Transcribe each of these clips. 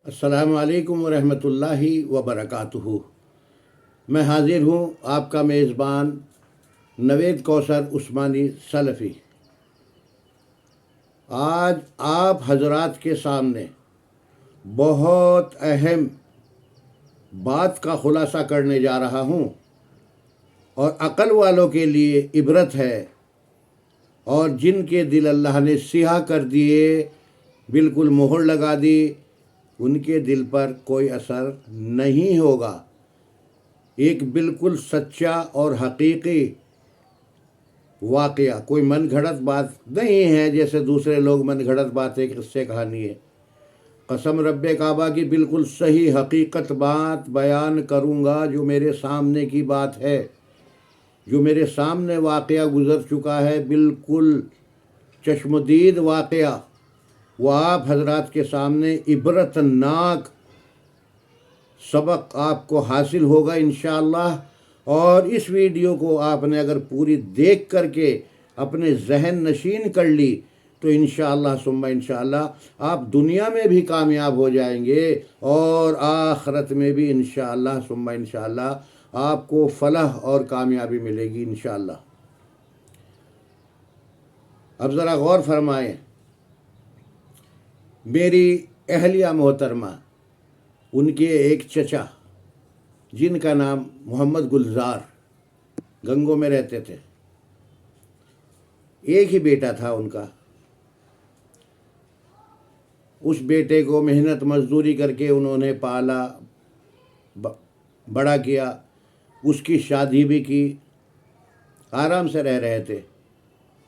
السلام علیکم ورحمۃ اللہ وبرکاتہ۔ میں حاضر ہوں آپ کا میزبان نوید کوثر عثمانی سلفی۔ آج آپ حضرات کے سامنے بہت اہم بات کا خلاصہ کرنے جا رہا ہوں اور عقل والوں کے لیے عبرت ہے، اور جن کے دل اللہ نے سیاہ کر دیے، بالکل مہر لگا دی، ان کے دل پر کوئی اثر نہیں ہوگا۔ ایک بالکل سچا اور حقیقی واقعہ، کوئی من گھڑت بات نہیں ہے جیسے دوسرے لوگ من گھڑت باتیں قصے کہانی ہے۔ قسم رب کعبہ کی بالکل صحیح حقیقت بات بیان کروں گا، جو میرے سامنے کی بات ہے، جو میرے سامنے واقعہ گزر چکا ہے، بالکل چشمدید واقعہ۔ وہ آپ حضرات کے سامنے عبرت ناک سبق آپ کو حاصل ہوگا انشاءاللہ۔ اور اس ویڈیو کو آپ نے اگر پوری دیکھ کر کے اپنے ذہن نشین کر لی تو انشاءاللہ ثم انشاءاللہ آپ دنیا میں بھی کامیاب ہو جائیں گے، اور آخرت میں بھی انشاءاللہ ثم انشاءاللہ آپ کو فلاح اور کامیابی ملے گی انشاءاللہ۔ اب ذرا غور فرمائیں، میری اہلیہ محترمہ، ان کے ایک چچا جن کا نام محمد گلزار، گنگوں میں رہتے تھے، ایک ہی بیٹا تھا ان کا۔ اس بیٹے کو محنت مزدوری کر کے انہوں نے پالا، بڑا کیا، اس کی شادی بھی کی، آرام سے رہ رہے تھے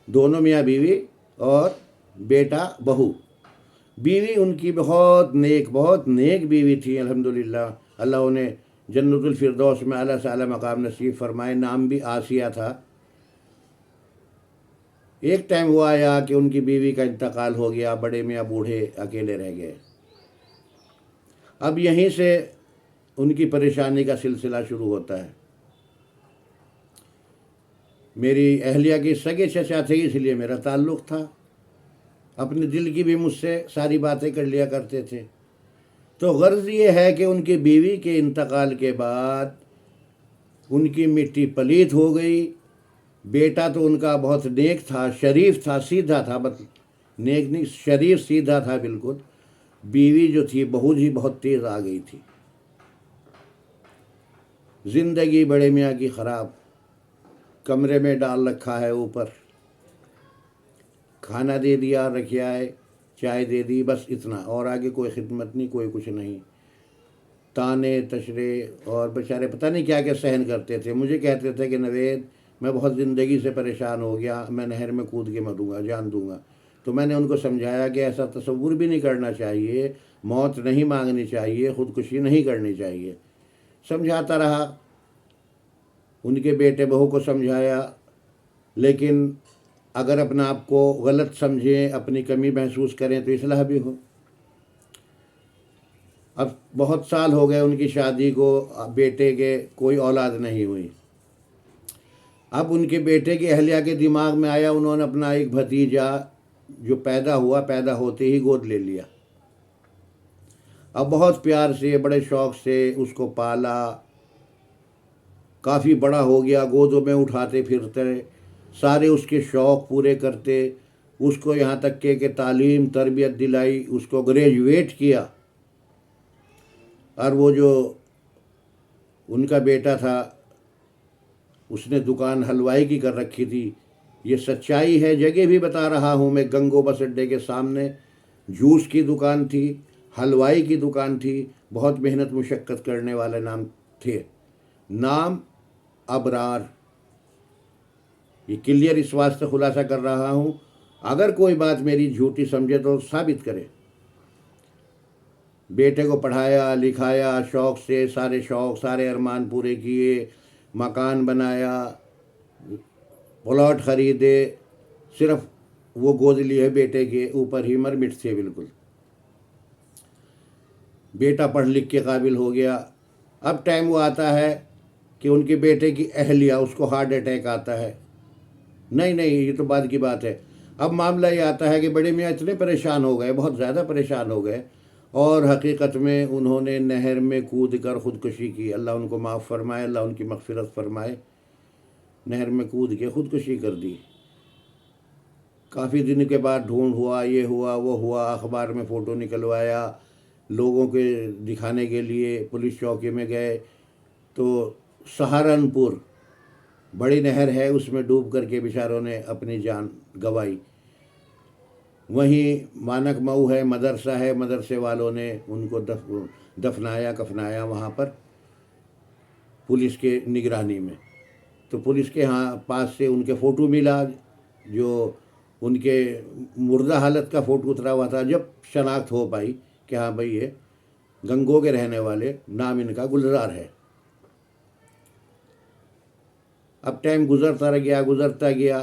دونوں، میاں بیوی اور بیٹا بہو۔ بیوی ان کی بہت نیک بیوی تھی الحمدللہ۔ اللہ انہیں جنت الفردوس میں اعلیٰ سے اعلیٰ مقام نصیب فرمائے۔ نام بھی آسیہ تھا۔ ایک ٹائم ہوا آیا کہ ان کی بیوی کا انتقال ہو گیا، بڑے میاں بوڑھے اکیلے رہ گئے۔ اب یہیں سے ان کی پریشانی کا سلسلہ شروع ہوتا ہے۔ میری اہلیہ کی سگے چچا تھے، اس لیے میرا تعلق تھا، اپنے دل کی بھی مجھ سے ساری باتیں کر لیا کرتے تھے۔ تو غرض یہ ہے کہ ان کی بیوی کے انتقال کے بعد ان کی مٹی پلید ہو گئی۔ بیٹا تو ان کا بہت نیک تھا، شریف تھا، سیدھا تھا، نیک نہیں، شریف سیدھا تھا بالکل۔ بیوی جو تھی بہو جی بہت تیز آ گئی تھی۔ زندگی بڑے میاں کی خراب، کمرے میں ڈال رکھا ہے اوپر، کھانا دے دیا، رکھیا ہے، چائے دے دی، بس اتنا، اور آگے کوئی خدمت نہیں، کوئی کچھ نہیں۔ تانے تشرے اور بیچارے پتہ نہیں کیا کیا سہن کرتے تھے۔ مجھے کہتے تھے کہ نوید، میں بہت زندگی سے پریشان ہو گیا، میں نہر میں کود کے مروں گا، جان دوں گا۔ تو میں نے ان کو سمجھایا کہ ایسا تصور بھی نہیں کرنا چاہیے، موت نہیں مانگنی چاہیے، خودکشی نہیں کرنی چاہیے۔ سمجھاتا رہا، ان کے بیٹے بہو کو سمجھایا، لیکن اگر اپنا آپ کو غلط سمجھیں، اپنی کمی محسوس کریں تو اصلاح بھی ہو۔ اب بہت سال ہو گئے ان کی شادی کو، بیٹے کے کوئی اولاد نہیں ہوئی۔ اب ان کے بیٹے کی اہلیہ کے دماغ میں آیا، انہوں نے اپنا ایک بھتیجا جو پیدا ہوا، پیدا ہوتے ہی گود لے لیا۔ اب بہت پیار سے، بڑے شوق سے اس کو پالا، کافی بڑا ہو گیا، گودوں میں اٹھاتے پھرتے، سارے اس کے شوق پورے کرتے، اس کو یہاں تک کہ تعلیم تربیت دلائی، اس کو گریجویٹ کیا۔ اور وہ جو ان کا بیٹا تھا، اس نے دکان حلوائی کی کر رکھی تھی۔ یہ سچائی ہے، جگہ بھی بتا رہا ہوں میں، گنگو بس اڈے کے سامنے جوس کی دکان تھی، حلوائی کی دکان تھی، بہت محنت مشقت کرنے والے نام تھے، نام ابرار۔ یہ کلیئر اس واسطے خلاصہ کر رہا ہوں، اگر کوئی بات میری جھوٹی سمجھے تو ثابت کرے۔ بیٹے کو پڑھایا لکھایا شوق سے، سارے شوق سارے ارمان پورے کیے، مکان بنایا، پلاٹ خریدے، صرف وہ گود لیے بیٹے کے اوپر ہی مرمٹ تھے بالکل۔ بیٹا پڑھ لکھ کے قابل ہو گیا۔ اب ٹائم وہ آتا ہے کہ ان کے بیٹے کی اہلیہ، اس کو ہارٹ اٹیک آتا ہے۔ نہیں یہ تو بعد کی بات ہے۔ اب معاملہ یہ آتا ہے کہ بڑے میاں اتنے پریشان ہو گئے، بہت زیادہ پریشان ہو گئے، اور حقیقت میں انہوں نے نہر میں کود کر خودکشی کی، اللہ ان کو معاف فرمائے، اللہ ان کی مغفرت فرمائے، نہر میں کود کے خودکشی کر دی۔ کافی دن کے بعد ڈھونڈ ہوا، یہ ہوا وہ ہوا، اخبار میں فوٹو نکلوایا، لوگوں کے دکھانے کے لیے پولیس چوکی میں گئے تو سہارنپور بڑی نہر ہے، اس میں ڈوب کر کے بیچاروں نے اپنی جان گنوائی۔ وہیں مانک مئو ہے، مدرسہ ہے، مدرسے والوں نے ان کو دفنایا کفنایا وہاں پر پولیس کے نگرانی میں۔ تو پولیس کے پاس سے ان کے فوٹو ملا، جو ان کے مردہ حالت کا فوٹو اترا ہوا تھا، جب شناخت ہو پائی کہ ہاں بھائی یہ گنگو کے رہنے والے، نام ان کا گلزار ہے۔ اب ٹائم گزرتا گیا،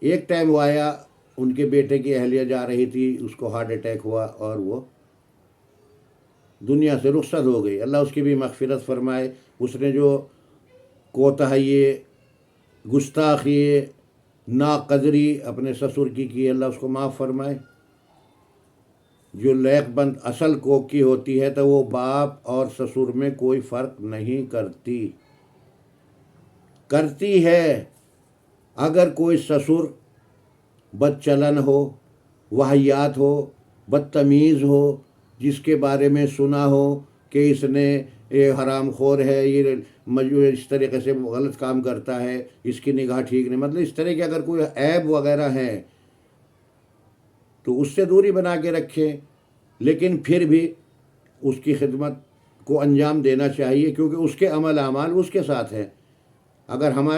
ایک ٹائم وہ آیا، ان کے بیٹے کی اہلیہ جا رہی تھی، اس کو ہارٹ اٹیک ہوا اور وہ دنیا سے رخصت ہو گئی، اللہ اس کی بھی مغفرت فرمائے۔ اس نے جو کوتاہی، گستاخی، ناقدری اپنے سسر کی اللہ اس کو معاف فرمائے۔ جو لیک بند اصل کوک کی ہوتی ہے تو وہ باپ اور سسر میں کوئی فرق نہیں کرتی ہے۔ اگر کوئی سسر بد چلن ہو، واہیات ہو، بدتمیز ہو، جس کے بارے میں سنا ہو کہ اس نے یہ حرام خور ہے، یہ اس طریقے سے غلط کام کرتا ہے، اس کی نگاہ ٹھیک نہیں، مطلب اس طرح کے اگر کوئی عیب وغیرہ ہے تو اس سے دوری بنا کے رکھیں، لیکن پھر بھی اس کی خدمت کو انجام دینا چاہیے، کیونکہ اس کے اعمال اس کے ساتھ ہیں۔ اگر ہم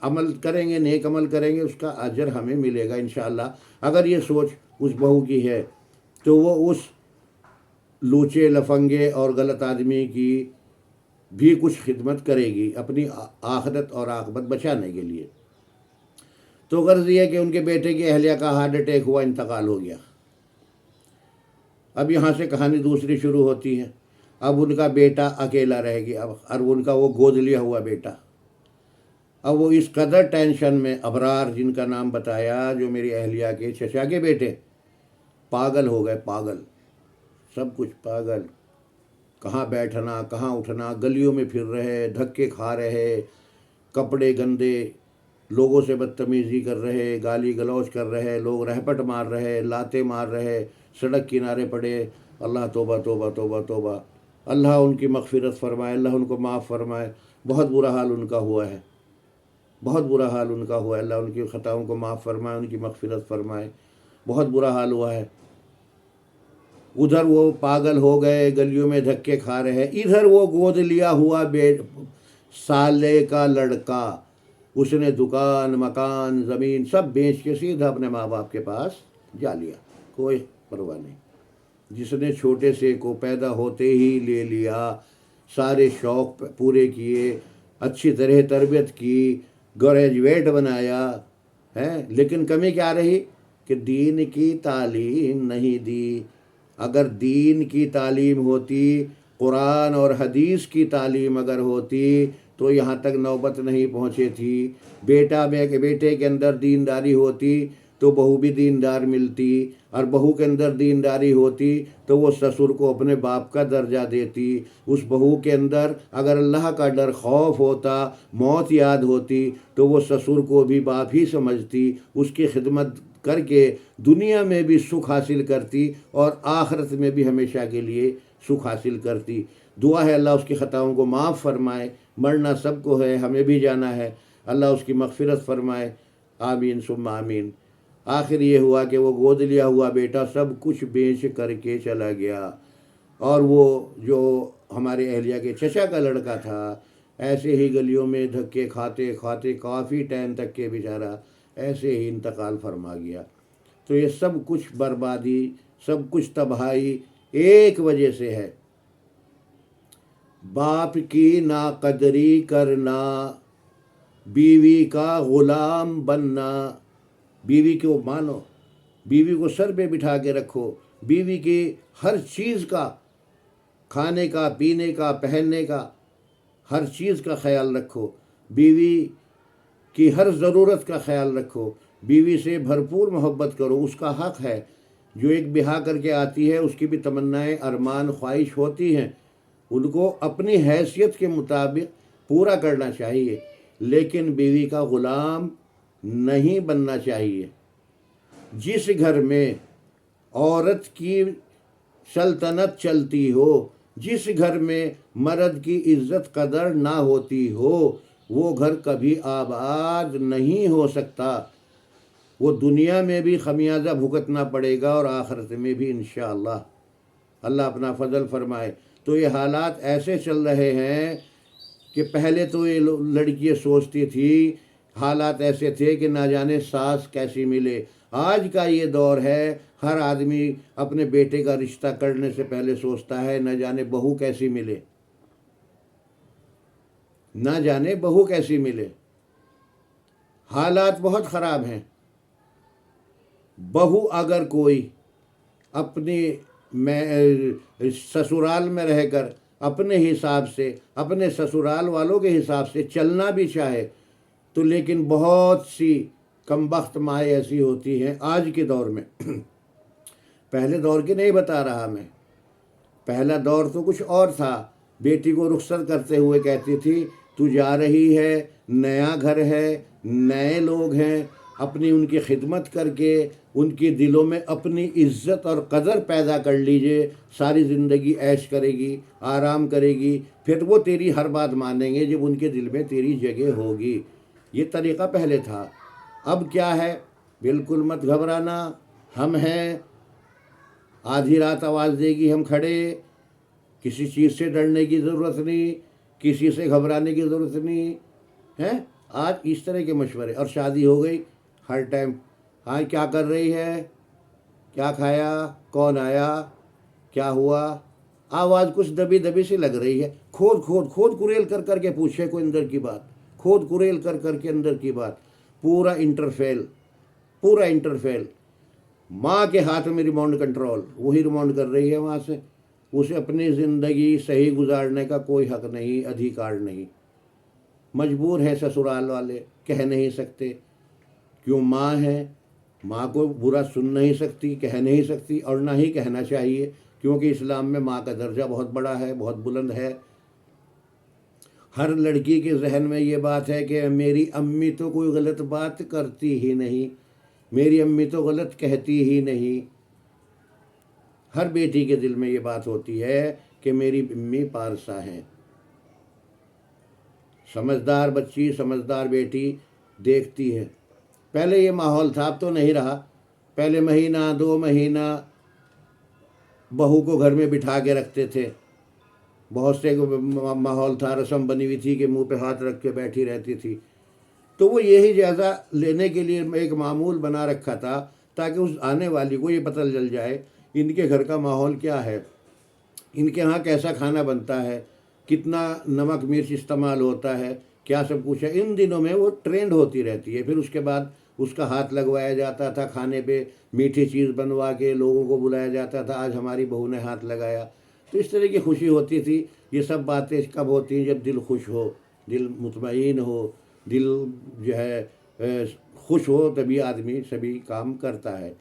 عمل کریں گے، نیک عمل کریں گے، اس کا اجر ہمیں ملے گا انشاءاللہ۔ اگر یہ سوچ اس بہو کی ہے تو وہ اس لوچے لفنگے اور غلط آدمی کی بھی کچھ خدمت کرے گی اپنی آخرت اور عاقبت بچانے کے لیے۔ تو غرض یہ ہے کہ ان کے بیٹے کی اہلیہ کا ہارٹ اٹیک ہوا، انتقال ہو گیا۔ اب یہاں سے کہانی دوسری شروع ہوتی ہے۔ اب ان کا بیٹا اکیلا رہ گیا، اور ان کا وہ گود لیا ہوا بیٹا، اب وہ اس قدر ٹینشن میں، ابرار جن کا نام بتایا، جو میری اہلیہ کے چچا کے بیٹے، پاگل ہو گئے، پاگل، سب کچھ پاگل، کہاں بیٹھنا کہاں اٹھنا، گلیوں میں پھر رہے، دھکے کھا رہے، کپڑے گندے، لوگوں سے بدتمیزی کر رہے، گالی گلوچ کر رہے، لوگ رہپٹ مار رہے، لاتے مار رہے، سڑک کنارے پڑے۔ اللہ توبہ توبہ توبہ توبہ، اللہ ان کی مغفرت فرمائے، اللہ ان کو معاف فرمائے۔ بہت برا حال ان کا ہوا ہے، بہت برا حال ان کا ہوا ہے، اللہ ان کی خطاؤں کو معاف فرمائے، ان کی مغفرت فرمائے۔ بہت برا حال ہوا ہے۔ ادھر وہ پاگل ہو گئے، گلیوں میں دھکے کھا رہے، ادھر وہ گود لیا ہوا سالے کا لڑکا، اس نے دکان مکان زمین سب بیچ کے سیدھا اپنے ماں باپ کے پاس جا لیا، کوئی پرواہ نہیں۔ جس نے چھوٹے سے کو پیدا ہوتے ہی لے لیا، سارے شوق پورے کیے، اچھی طرح تربیت کی، گریجویٹ بنایا ہے، لیکن کمی کیا رہی کہ دین کی تعلیم نہیں دی۔ اگر دین کی تعلیم ہوتی، قرآن اور حدیث کی تعلیم اگر ہوتی تو یہاں تک نوبت نہیں پہنچے تھی۔ بیٹے کے اندر دینداری ہوتی تو بہو بھی دیندار ملتی، اور بہو کے اندر دینداری ہوتی تو وہ سسر کو اپنے باپ کا درجہ دیتی۔ اس بہو کے اندر اگر اللہ کا ڈر خوف ہوتا، موت یاد ہوتی تو وہ سسر کو بھی باپ ہی سمجھتی، اس کی خدمت کر کے دنیا میں بھی سکھ حاصل کرتی اور آخرت میں بھی ہمیشہ کے لیے سکھ حاصل کرتی۔ دعا ہے اللہ اس کی خطاؤں کو معاف فرمائے، مرنا سب کو ہے، ہمیں بھی جانا ہے، اللہ اس کی مغفرت فرمائے، آمین ثم آمین۔ آخر یہ ہوا کہ وہ گود لیا ہوا بیٹا سب کچھ بیچ کر کے چلا گیا، اور وہ جو ہمارے اہلیہ کے چچا کا لڑکا تھا، ایسے ہی گلیوں میں دھکے کھاتے کھاتے کافی ٹائم تک کے بیچارہ ایسے ہی انتقال فرما گیا۔ تو یہ سب کچھ بربادی، سب کچھ تباہی ایک وجہ سے ہے، باپ کی ناقدری کرنا، بیوی کا غلام بننا۔ بیوی کو مانو، بیوی کو سر پہ بٹھا کے رکھو، بیوی کی ہر چیز کا، کھانے کا، پینے کا، پہننے کا، ہر چیز کا خیال رکھو، بیوی کی ہر ضرورت کا خیال رکھو، بیوی سے بھرپور محبت کرو، اس کا حق ہے۔ جو ایک بیاہ کر کے آتی ہے اس کی بھی تمنائیں ارمان خواہش ہوتی ہیں، ان کو اپنی حیثیت کے مطابق پورا کرنا چاہیے، لیکن بیوی کا غلام نہیں بننا چاہیے۔ جس گھر میں عورت کی سلطنت چلتی ہو، جس گھر میں مرد کی عزت قدر نہ ہوتی ہو، وہ گھر کبھی آباد نہیں ہو سکتا۔ وہ دنیا میں بھی خمیازہ بھگتنا پڑے گا اور آخرت میں بھی انشاءاللہ۔ اللہ اپنا فضل فرمائے۔ تو یہ حالات ایسے چل رہے ہیں کہ پہلے تو یہ لڑکیاں سوچتی تھی، حالات ایسے تھے کہ نہ جانے ساس کیسی ملے۔ آج کا یہ دور ہے، ہر آدمی اپنے بیٹے کا رشتہ کرنے سے پہلے سوچتا ہے نہ جانے بہو کیسی ملے، نہ جانے بہو کیسی ملے۔ حالات بہت خراب ہیں۔ بہو اگر کوئی اپنی سسرال میں رہ کر اپنے حساب سے، اپنے سسرال والوں کے حساب سے چلنا بھی چاہے تو لیکن بہت سی کمبخت مائیں ایسی ہوتی ہیں آج کے دور میں۔ پہلے دور کی نہیں بتا رہا میں، پہلا دور تو کچھ اور تھا۔ بیٹی کو رخصت کرتے ہوئے کہتی تھی تو جا رہی ہے، نیا گھر ہے، نئے لوگ ہیں، اپنی ان کی خدمت کر کے ان کے دلوں میں اپنی عزت اور قدر پیدا کر لیجئے، ساری زندگی عیش کرے گی، آرام کرے گی، پھر وہ تیری ہر بات مانیں گے جب ان کے دل میں تیری جگہ ہوگی۔ یہ طریقہ پہلے تھا۔ اب کیا ہے؟ بالکل مت گھبرانا، ہم ہیں، آدھی رات آواز دے گی ہم کھڑے، کسی چیز سے ڈرنے کی ضرورت نہیں، کسی سے گھبرانے کی ضرورت نہیں ہے۔ آج اس طرح کے مشورے، اور شادی ہو گئی ہر ٹائم، ہاں کیا کر رہی ہے، کیا کھایا، کون آیا، کیا ہوا، آواز کچھ دبی دبی سی لگ رہی ہے۔ کھود کریل کر کر کے پوچھے کوئی اندر کی بات، کھود کریل کر کر کے اندر کی بات، پورا انٹرفیل۔ ماں کے ہاتھ میں ریموٹ کنٹرول، وہی ریموٹ کر رہی ہے وہاں سے۔ اسے اپنی زندگی صحیح گزارنے کا کوئی حق نہیں، ادھیکار نہیں۔ مجبور ہیں سسرال والے، کہہ نہیں سکتے، کیوں ماں ہے، ماں کو برا سن نہیں سکتی، کہہ نہیں سکتی، اور نہ ہی کہنا چاہیے، کیونکہ اسلام میں ماں کا درجہ بہت بڑا ہے، بہت بلند ہے۔ ہر لڑکی کے ذہن میں یہ بات ہے کہ میری امی تو کوئی غلط بات کرتی ہی نہیں، میری امی تو غلط کہتی ہی نہیں۔ ہر بیٹی کے دل میں یہ بات ہوتی ہے کہ میری امی پارسا ہیں۔ سمجھدار بچی، سمجھدار بیٹی دیکھتی ہے۔ پہلے یہ ماحول تھا، اب تو نہیں رہا۔ پہلے مہینہ 2 مہینہ بہو کو گھر میں بٹھا کے رکھتے تھے، بہت سے ماحول تھا، رسم بنی ہوئی تھی کہ منہ پہ ہاتھ رکھ کے بیٹھی رہتی تھی۔ تو وہ یہی جائزہ لینے کے لیے ایک معمول بنا رکھا تھا تاکہ اس آنے والی کو یہ پتہ چل جائے ان کے گھر کا ماحول کیا ہے، ان کے ہاں کیسا کھانا بنتا ہے، کتنا نمک مرچ استعمال ہوتا ہے، کیا سب کچھ ہے۔ ان دنوں میں وہ ٹرینڈ ہوتی رہتی ہے۔ پھر اس کے بعد اس کا ہاتھ لگوایا جاتا تھا، کھانے پہ میٹھی چیز بنوا کے لوگوں کو بلایا جاتا تھا، آج ہماری بہو نے ہاتھ لگایا۔ تو اس طرح کی خوشی ہوتی تھی۔ یہ سب باتیں کب ہوتی ہیں؟ جب دل خوش ہو، دل مطمئن ہو، دل جو ہے خوش ہو، تبھی آدمی سبھی کام کرتا ہے۔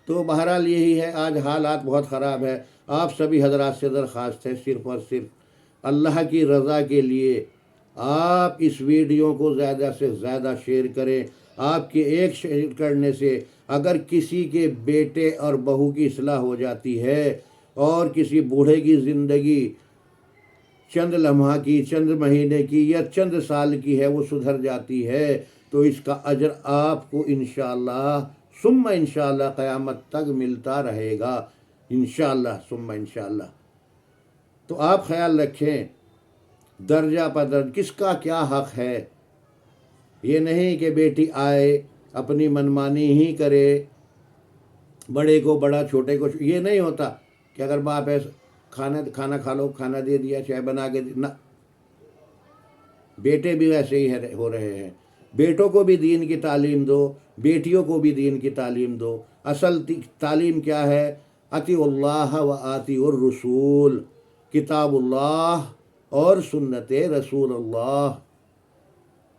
تو بہرحال یہی ہے، آج حالات بہت خراب ہے۔ آپ سبھی حضرات سے درخواست ہے صرف اور صرف اللہ کی رضا کے لیے آپ اس ویڈیو کو زیادہ سے زیادہ شیئر کریں۔ آپ کے ایک شیئر کرنے سے اگر کسی کے بیٹے اور بہو کی اصلاح ہو جاتی ہے اور کسی بوڑھے کی زندگی چند لمحہ کی، چند مہینے کی یا چند سال کی ہے وہ سدھر جاتی ہے، تو اس کا اجر آپ کو انشاءاللہ ثم انشاءاللہ قیامت تک ملتا رہے گا، انشاءاللہ ثم انشاءاللہ۔ تو آپ خیال رکھیں، درجہ پدرجہ کس کا کیا حق ہے۔ یہ نہیں کہ بیٹی آئے اپنی منمانی ہی کرے، بڑے کو بڑا، چھوٹے کو یہ نہیں ہوتا کہ اگر باپ ہے کھانا کھا لو، کھانا دے دیا، چائے بنا کے نہ، بیٹے بھی ویسے ہی ہو رہے ہیں۔ بیٹوں کو بھی دین کی تعلیم دو، بیٹیوں کو بھی دین کی تعلیم دو۔ اصل تعلیم کیا ہے؟ اطیعوا اللہ و اطیعوا الرسول، کتاب اللہ اور سنت رسول اللہ،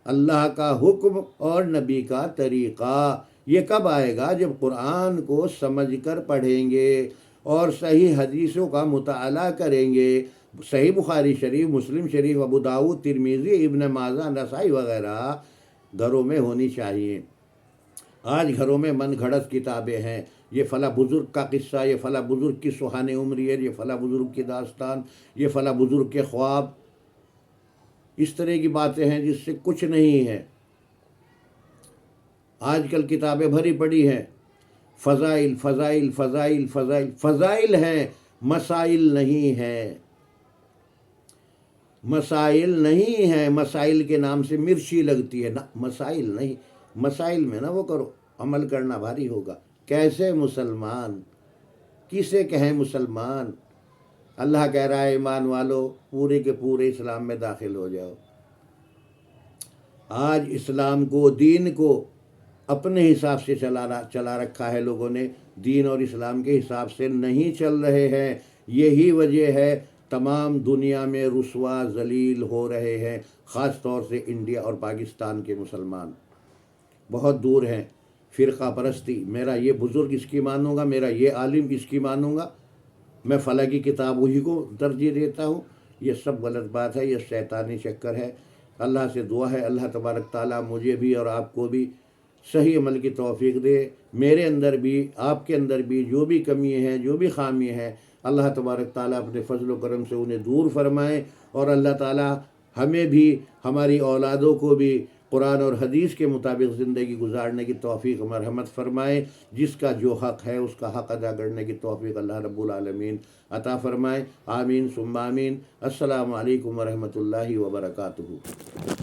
اللہ کا حکم اور نبی کا طریقہ، یہ کب آئے گا؟ جب قرآن کو سمجھ کر پڑھیں گے اور صحیح حدیثوں کا مطالعہ کریں گے۔ صحیح بخاری شریف، مسلم شریف، ابو داؤد، ترمذی، ابن ماجہ، نسائی وغیرہ گھروں میں ہونی چاہیے۔ آج گھروں میں من گھڑت کتابیں ہیں، یہ فلاں بزرگ کا قصہ، یہ فلاں بزرگ کی سہان عمری ہے، یہ فلاں بزرگ کی داستان، یہ فلاں بزرگ کے خواب، اس طرح کی باتیں ہیں جس سے کچھ نہیں ہے۔ آج کل کتابیں بھری پڑی ہیں، فضائل فضائل فضائل فضائل، فضائل ہیں، مسائل نہیں ہیں، مسائل نہیں ہیں۔ مسائل کے نام سے مرچی لگتی ہے نا، مسائل نہیں۔ مسائل میں نہ وہ کرو، عمل کرنا بھاری ہوگا۔ کیسے مسلمان؟ کسے کہیں مسلمان؟ اللہ کہہ رہا ہے ایمان والو پورے کے پورے اسلام میں داخل ہو جاؤ۔ آج اسلام کو، دین کو اپنے حساب سے چلا رکھا ہے لوگوں نے، دین اور اسلام کے حساب سے نہیں چل رہے ہیں۔ یہی وجہ ہے تمام دنیا میں رسوا ذلیل ہو رہے ہیں، خاص طور سے انڈیا اور پاکستان کے مسلمان بہت دور ہیں۔ فرقہ پرستی، میرا یہ بزرگ اس کی مانوں گا، میرا یہ عالم اس کی مانوں گا، میں فلاں کی کتاب وہی کو ترجیح دیتا ہوں، یہ سب غلط بات ہے، یہ شیطانی چکر ہے۔ اللہ سے دعا ہے اللہ تبارک تعالیٰ مجھے بھی اور آپ کو بھی صحیح عمل کی توفیق دے، میرے اندر بھی آپ کے اندر بھی جو بھی کمی ہیں، جو بھی خامی ہیں، اللہ تبارک تعالیٰ اپنے فضل و کرم سے انہیں دور فرمائیں، اور اللہ تعالیٰ ہمیں بھی، ہماری اولادوں کو بھی قرآن اور حدیث کے مطابق زندگی گزارنے کی توفیق مرحمت فرمائے۔ جس کا جو حق ہے اس کا حق ادا کرنے کی توفیق اللہ رب العالمین عطا فرمائے۔ آمین ثم آمین۔ السلام علیکم ورحمۃ اللہ وبرکاتہ۔